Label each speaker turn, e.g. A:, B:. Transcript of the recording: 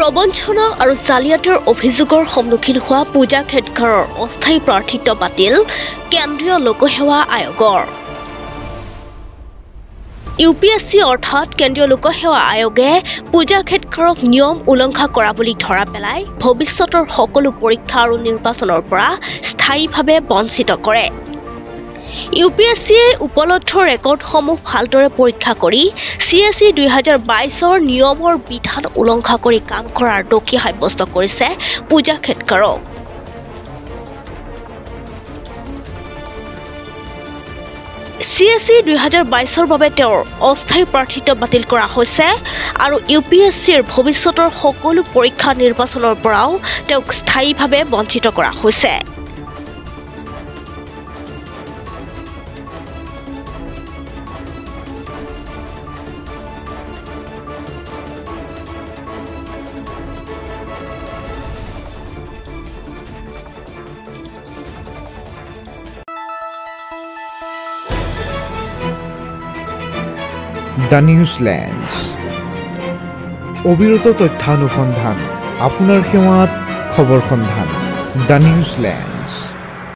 A: প্ৰবঞ্চনা আৰু জালিয়াতিৰ অভিযোগৰ সন্মুখীন হোৱা পূজা খেদকাৰৰ অস্থায়ী প্ৰাৰ্থিত্ব বাতিল কেন্দ্ৰীয় লোকসেৱা আয়োগৰ। UPSC অৰ্থাৎ কেন্দ্ৰীয় লোকসেৱা আয়োগে পূজা খেদকাৰক নিয়ম উলংঘা কৰা বুলি ধৰা পেলাই ভৱিষ্যতৰ সকলো পৰীক্ষা আৰু নিৰ্বাচনৰ পৰা স্থায়ীভাৱে বঞ্চিত কৰে। UPSCয়ে উপলব্ধ ৰেকৰ্ডসমূহ ভালদৰে পৰীক্ষা কৰি CSE 2022ৰ নিয়মৰ বিধান উলংঘা কৰি কাম কৰাৰ দোষী সাব্যস্ত কৰিছে পূজা খেদকাৰক। CSE 2022ৰ বাবে তেওঁৰ অস্থায়ী প্ৰাৰ্থিত্ব বাতিল কৰা হৈছে আৰু UPSCৰ ভৱিষ্যতৰ সকলো পৰীক্ষা নিৰ্বাচনৰ পৰাও তেওঁক স্থায়ীভাৱে বঞ্চিত কৰা হৈছে।
B: দ্য নিউজলেণ্ডছ অবিৰত তথ্যানুসন্ধান আপোনাৰ সেৱাত খবৰ সন্ধান দ্য নিউজলেণ্ড।